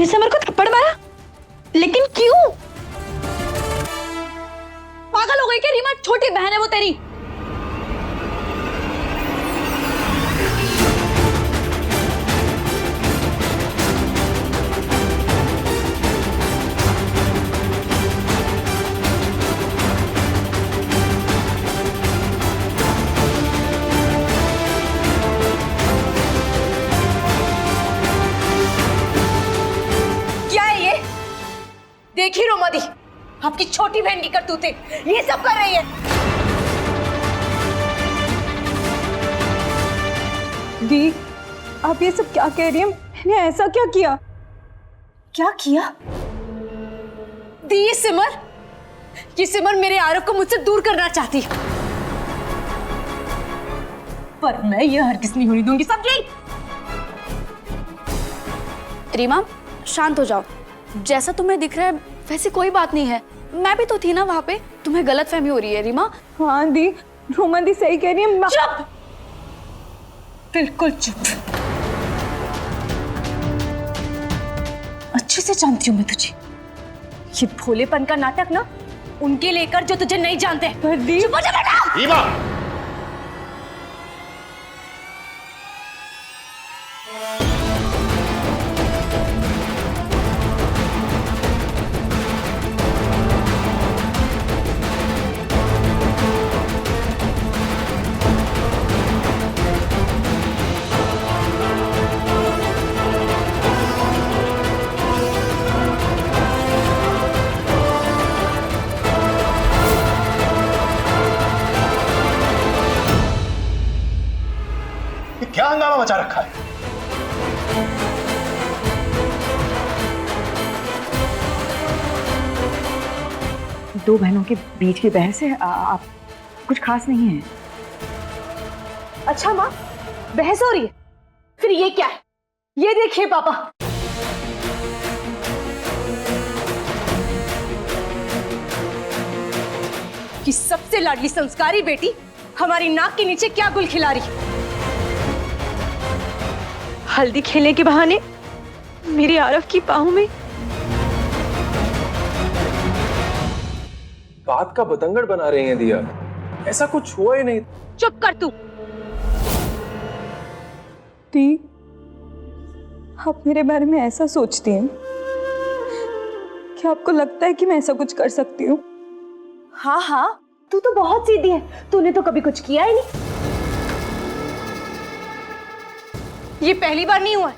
आपने समर को थप्पड़ मारा, लेकिन क्यों? पागल हो गई क्या रीमा? छोटी बहन है वो तेरी। देखी रोमा दी, आपकी छोटी बहन की करतूतें ये सब कर रही है। दी, आप ये सब क्या कह रही हैं? मैंने ऐसा क्या किया? क्या किया? दी, ये सिमर मेरे आरव को मुझसे दूर करना चाहती है, पर मैं ये हरगिज़ नहीं होने दूंगी। समझी? रीमा, शांत हो जाओ। जैसा तुम्हें दिख रहा है वैसे कोई बात नहीं है। मैं भी तो थी ना वहां पे। तुम्हें गलतफहमी हो रही है रीमा। हाँ दी, रोमा दी सही कह रही है। चुप, बिल्कुल चुप। अच्छे से जानती हूँ मैं तुझे। ये भोलेपन का नाटक ना उनके लेकर जो तुझे नहीं जानते। पर दी, चुप हो जा बेटा। रीमा, क्या हंगामा मचा रखा है? दो बहनों के बीच की बहस है। आप कुछ खास नहीं है। अच्छा माँ, बहस हो रही है? फिर ये क्या है? ये देखिए पापा, कि सबसे लाडली संस्कारी बेटी हमारी नाक के नीचे क्या गुल खिला रही। हल्दी खेलने के बहाने मेरी आरव की बाहों में। बात का बतंगड़ बना रही हैं दिया, ऐसा कुछ हुआ ही नहीं। चुप कर तू। दी, आप मेरे बारे में ऐसा सोचती हैं? क्या आपको लगता है कि मैं ऐसा कुछ कर सकती हूँ? हाँ हाँ, तू तो बहुत सीधी है। तूने तो कभी कुछ किया ही नहीं। ये पहली बार नहीं हुआ है।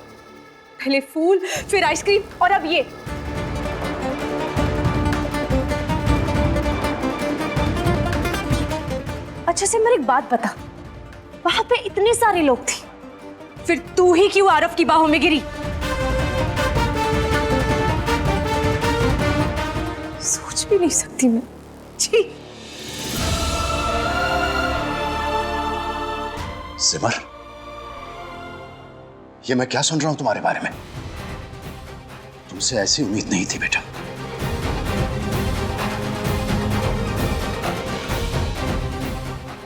पहले फूल, फिर आइसक्रीम और अब ये। अच्छा सिमर, एक बात बता, वहां पे इतने सारे लोग थे, फिर तू ही क्यों आरव की बाहों में गिरी? सोच भी नहीं सकती मैं। छी। सिमर, ये मैं क्या सुन रहा हूं तुम्हारे बारे में? तुमसे ऐसी उम्मीद नहीं थी बेटा।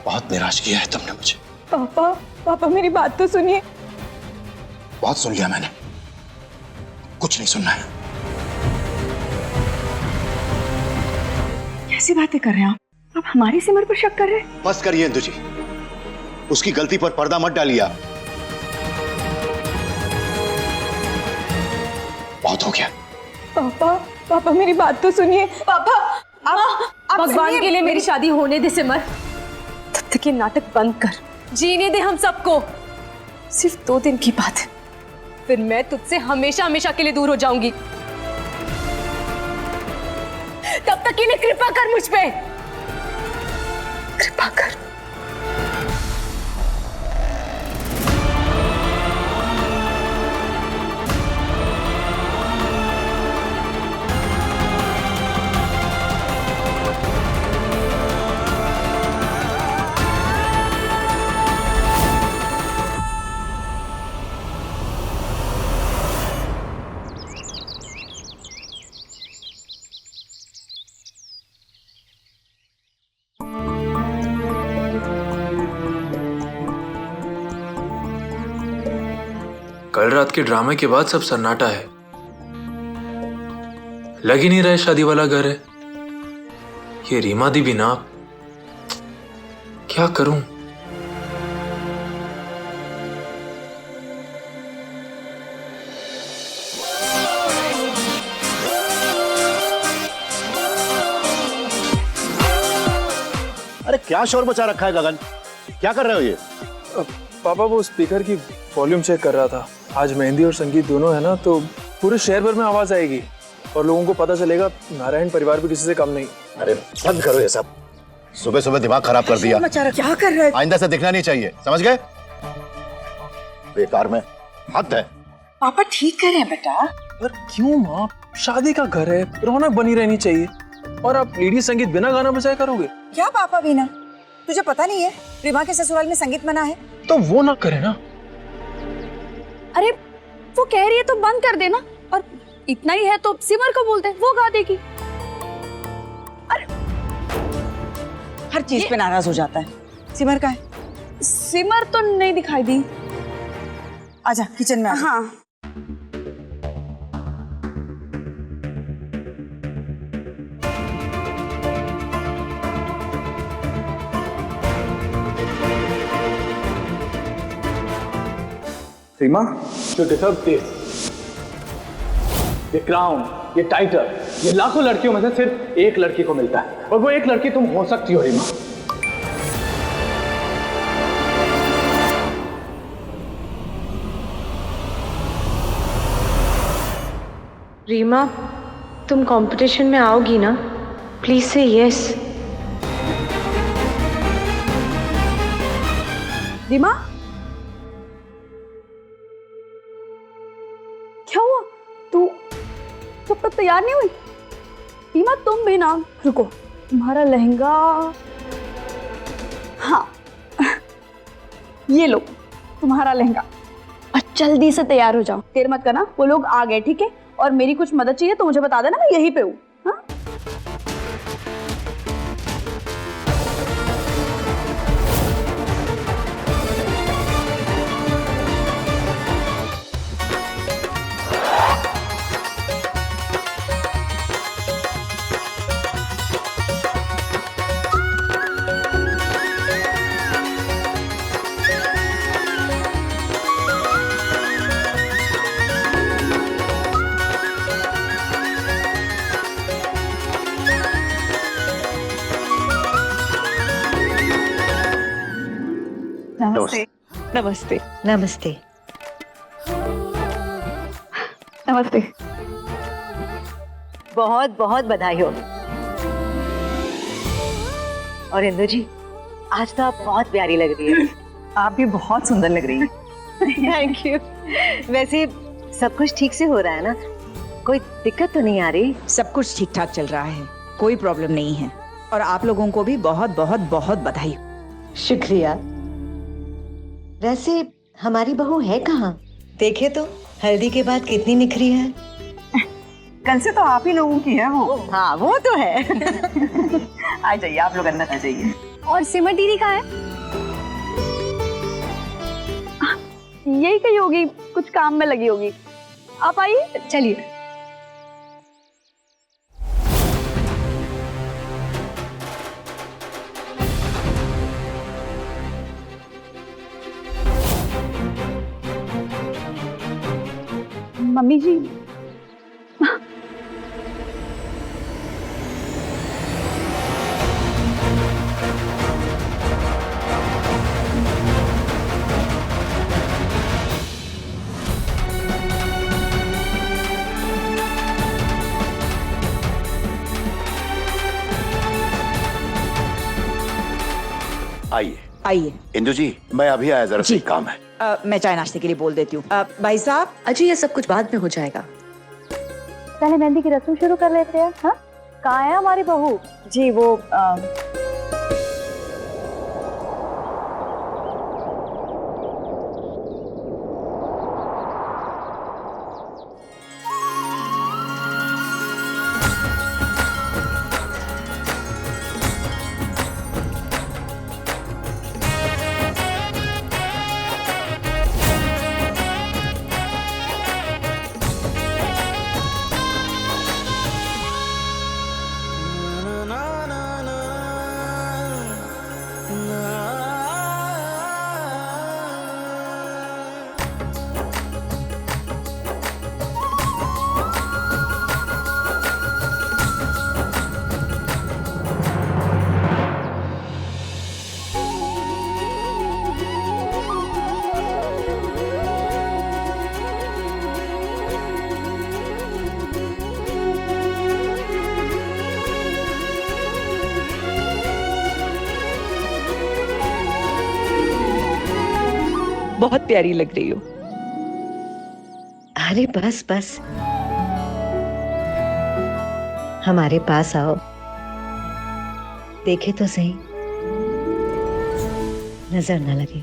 बहुत निराश किया है तुमने मुझे। पापा, पापा मेरी बात तो सुनिए। बहुत सुन लिया मैंने, कुछ नहीं सुनना है। कैसी बातें कर रहे हैं आप हमारी सिमर पर शक कर रहे हैं? बस करिए इंदु जी, उसकी गलती पर पर्दा मत डालिए आप। बहुत हो गया। पापा, पापा मेरी बात तो सुनिए। पापा, आप भगवान के लिए मेरी शादी होने दे सिमर। तब तक ये नाटक बंद कर, जीने दे हम सबको। सिर्फ 2 दिन की बात है, फिर मैं तुझसे हमेशा हमेशा के लिए दूर हो जाऊंगी। तब तक इन्हें कृपा कर मुझ पे, कृपा कर। कल रात के ड्रामे के बाद सब सन्नाटा है। लग ही नहीं रहा है शादी वाला घर है। ये रीमा दी भी ना, क्या करूं? अरे क्या शोर मचा रखा है गगन, क्या कर रहे हो ये? पापा वो स्पीकर की वॉल्यूम चेक कर रहा था। आज मेहंदी और संगीत दोनों है ना, तो पूरे शहर भर में आवाज आएगी और लोगों को पता चलेगा नारायण परिवार भी किसी से कम नहीं। अरे बंद करो ये सब, सुबह सुबह दिमाग खराब कर दिया। क्या कर रहे आइंदा से दिखना नहीं चाहिए, समझ गए? बेकार में हद है। पापा ठीक कर रहे हैं बेटा। पर क्यों माँ, शादी का घर है, रौनक बनी रहनी चाहिए और आप लेडी संगीत बिना गाना बजाए करोगे? क्या पापा बीना, तुझे पता नहीं है रीमा के ससुराल में संगीत मना है? तो वो ना करे ना। अरे वो कह रही है तो बंद कर देना, और इतना ही है तो सिमर को बोलते, वो गा देगी। हर चीज पे नाराज हो जाता है। सिमर का है? सिमर तो नहीं दिखाई दी। आजा किचन में आजा। हाँ रीमा, जो डिजर्व दिस, ये क्राउन, ये टाइटल, ये लाखों लड़कियों में से सिर्फ एक लड़की को मिलता है, और वो एक लड़की तुम हो सकती हो रीमा। रीमा, तुम कंपटीशन में आओगी ना? प्लीज से यस। रीमा, क्या हुआ? तू जब तक तैयार नहीं हुई? रीमा तुम भी ना, रुको, तुम्हारा लहंगा, हाँ ये लो तुम्हारा लहंगा, और जल्दी से तैयार हो जाओ। देर मत करना, वो लोग आ गए, ठीक है? और मेरी कुछ मदद चाहिए तो मुझे बता देना, मैं यहीं पे हूँ। हाँ नमस्ते। नमस्ते। नमस्ते। नमस्ते। बहुत बहुत बधाई हो। और इंदु जी, आज तो आप बहुत प्यारी लग रही है। आप भी बहुत सुंदर लग रही हैं। Thank you. वैसे सब कुछ ठीक से हो रहा है ना? कोई दिक्कत तो नहीं आ रही? सब कुछ ठीक ठाक चल रहा है, कोई प्रॉब्लम नहीं है। और आप लोगों को भी बहुत बहुत बहुत बधाई। शुक्रिया। वैसे हमारी बहू है कहाँ? देखे तो हल्दी के बाद कितनी निखरी है। कल से तो आप ही लोगों की है वो। हाँ वो तो है। आ जाइए, आप लोग अंदर आ जाइए। और सिमर दीदी कहाँ है? यही कहीं होगी, कुछ काम में लगी होगी। आप आइए। चलिए। मम्मी जी, आइए आइए। इंदु जी, मैं अभी आया, जरा सी काम है। मैं चाय नाश्ते के लिए बोल देती हूँ। भाई साहब। अजी ये सब कुछ बाद में हो जाएगा। पहले मेहंदी की रस्म शुरू कर लेते हैं। हाँ, कहाँ है हमारी बहू? जी वो बहुत प्यारी लग रही हो। अरे बस बस, हमारे पास आओ, देखे तो सही, नजर न लगे।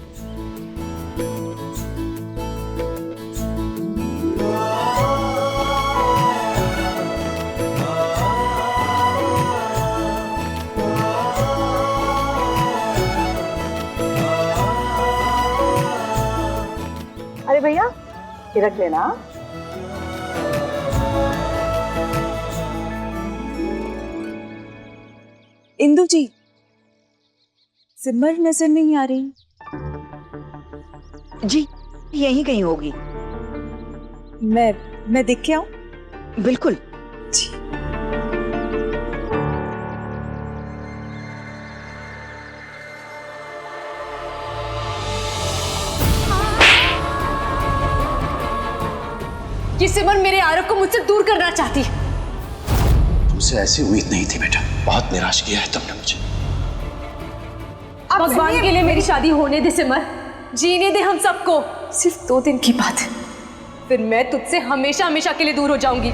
अरे भैया ये रख लेना। इंदु जी, सिमर नजर नहीं आ रही। जी यहीं कहीं होगी। मैं देख के आऊं? बिल्कुल। ये सिमर मेरे आरोप को मुझसे दूर करना चाहती है। तुमसे ऐसी उम्मीद नहीं थी बेटा, बहुत निराश किया है तुमने मुझे। भगवान के लिए मेरी शादी होने दे सिमर, जीने दे हम सबको। सिर्फ 2 दिन की बात है, फिर मैं तुझसे हमेशा हमेशा के लिए दूर हो जाऊंगी।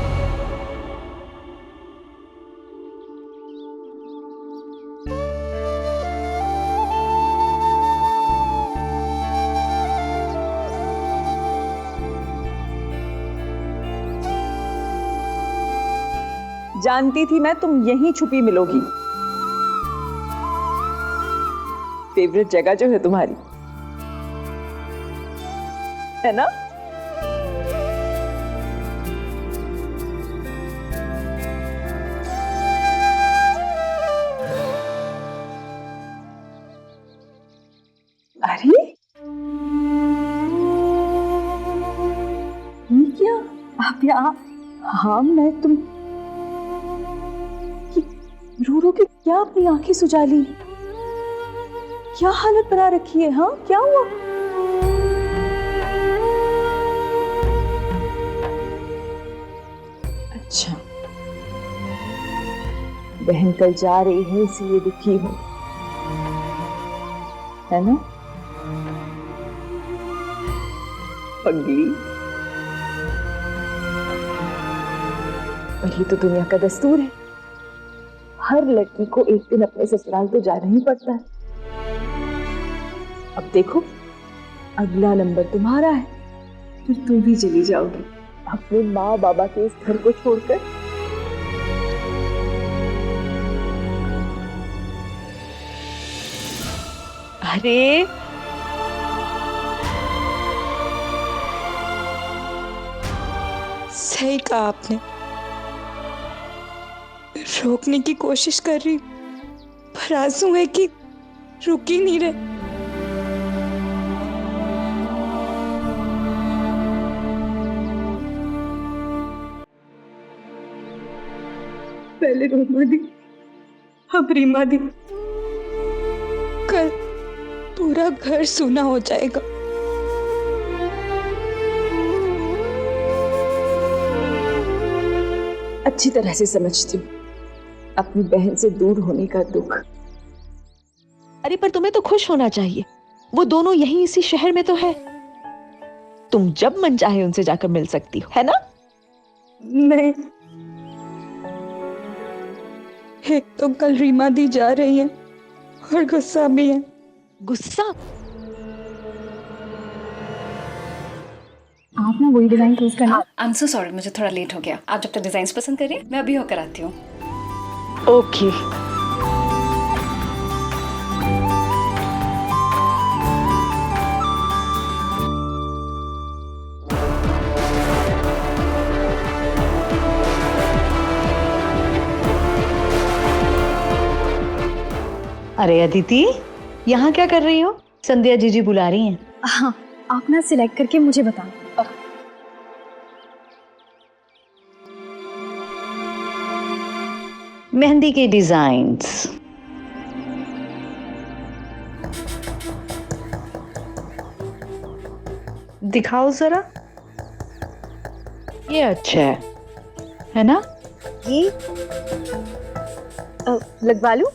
जानती थी मैं तुम यहीं छुपी मिलोगी। फेवरेट जगह जो है तुम्हारी, है ना? अरे ये क्या, आप यहाँ? हाँ मैं तुम रो रो के क्या अपनी आंखें सुझा ली? क्या हालत बना रखी है? हाँ क्या हुआ? अच्छा, बहन कल जा रही है इसलिए दुखी हो, है ना? पगली, और ये तो दुनिया का दस्तूर है, हर लड़की को एक दिन अपने ससुराल तो जाना ही पड़ता है। अब देखो, अगला नंबर तुम्हारा है, फिर तुम भी चली जाओगी अपने माँ बाबा के इस घर को छोड़कर। अरे सही कहा आपने, रोकने की कोशिश कर रही, पर आंसू है कि रुक ही नहीं रहे। पहले रोमा दी, अब रीमा दी, कल पूरा घर सूना हो जाएगा। अच्छी तरह से समझती हूँ अपनी बहन से दूर होने का दुख। अरे पर तुम्हें तो खुश होना चाहिए, वो दोनों यहीं इसी शहर में तो है, तुम जब मन चाहे उनसे जाकर मिल सकती हो, है ना? नहीं, एक तो कल रीमा दी जा रही है और गुस्सा भी है। गुस्सा? आप ना वही डिजाइन चूज करना। आई एम सो सॉरी, मुझे थोड़ा लेट हो गया। आप जब तक डिजाइन पसंद करिए, मैं अभी होकर आती हूँ। ओके। अरे अदिति, यहाँ क्या कर रही हो? संध्या जीजी बुला रही हैं। हाँ, आप ना सिलेक्ट करके मुझे बताओ। मेहंदी के डिजाइन्स। दिखाओ जरा। ये अच्छा है ना? ये लगवा लूं?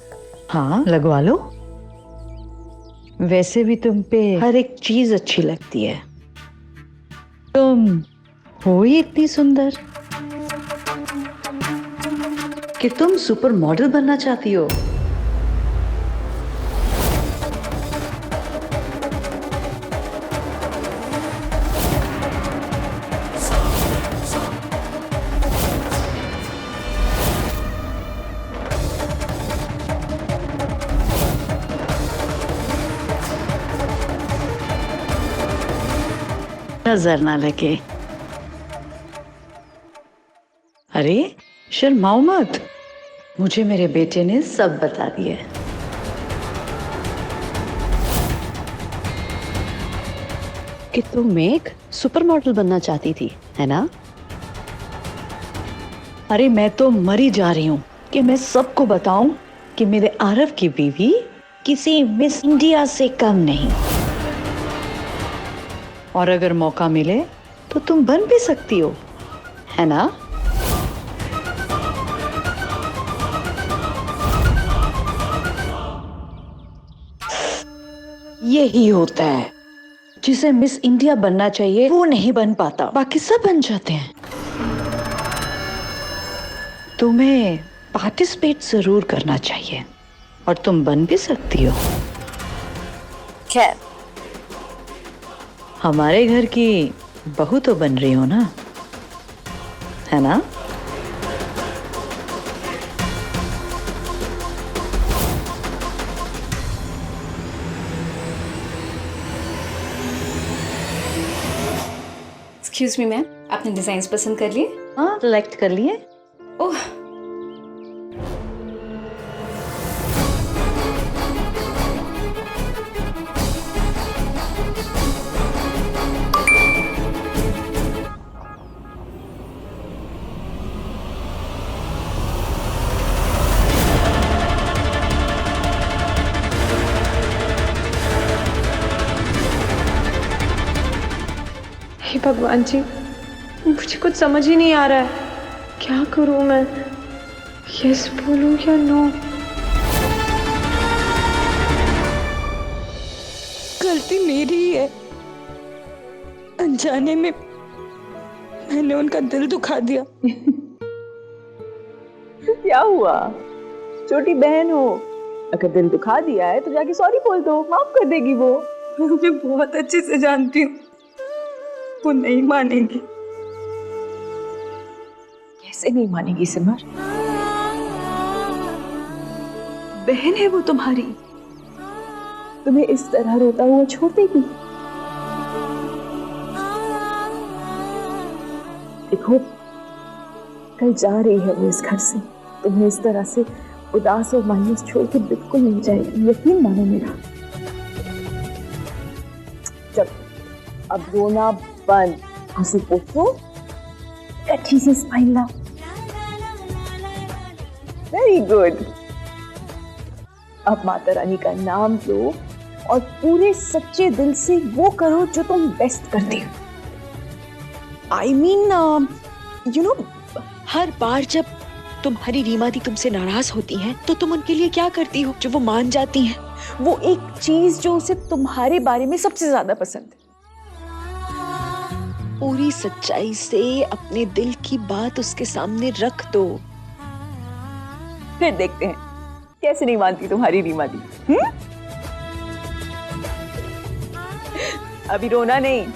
हाँ लगवा लो। वैसे भी तुम पे हर एक चीज अच्छी लगती है। तुम हो ही इतनी सुंदर कि तुम सुपर मॉडल बनना चाहती हो। नजर ना लगे। अरे शर्माओ मत, मुझे मेरे बेटे ने सब बता दिया है। कि तुम एक सुपर मॉडल बनना चाहती थी, है ना? अरे मैं तो मरी जा रही हूँ कि मैं सबको बताऊं कि मेरे आरव की बीवी किसी मिस इंडिया से कम नहीं। और अगर मौका मिले तो तुम बन भी सकती हो, है ना? यही होता है, जिसे मिस इंडिया बनना चाहिए वो नहीं बन पाता, बाकी सब बन जाते हैं। तुम्हें पार्टिसिपेट जरूर करना चाहिए और तुम बन भी सकती हो। खैर, हमारे घर की बहू तो बन रही हो ना, है ना? एक्सक्यूज मी मैम, आपने डिजाइन पसंद कर लिए? हाँ, सिलेक्ट कर लिए। ओह, हे भगवान जी, मुझे कुछ समझ ही नहीं आ रहा है। क्या करूं मैं? यस बोलूं या नो? गलती मेरी ही है, अनजाने में मैंने उनका दिल दुखा दिया। क्या हुआ? छोटी बहन हो, अगर दिल दुखा दिया है तो जाके सॉरी बोल दो, माफ कर देगी वो। मैं उसे बहुत अच्छे से जानती हूँ, वो नहीं मानेगी। कैसे नहीं मानेगी सिमर? बहन है वो तुम्हारी, तुम्हें इस तरह रोता हुआ छोड़ देगी? देखो, कल जा रही है वो इस घर से, तुम्हें इस तरह से उदास और मायूस छोड़ के बिल्कुल नहीं जाएगी, यकीन मानो मेरा। चल अब रोना बंद, आंसू पोछो, अच्छी से स्माइल ला। Very good. अब माता रानी का नाम लो और पूरे सच्चे दिल से वो करो जो तुम बेस्ट करती हो। आई मीन यू नो, हर बार जब तुम्हारी रीमा दी तुमसे नाराज होती हैं तो तुम उनके लिए क्या करती हो जो वो मान जाती हैं? वो एक चीज जो उसे तुम्हारे बारे में सबसे ज्यादा पसंद है। पूरी सच्चाई से अपने दिल की बात उसके सामने रख दो। फिर देखते हैं कैसे नहीं मानती तुम्हारी रीमा दी। अभी रोना नहीं।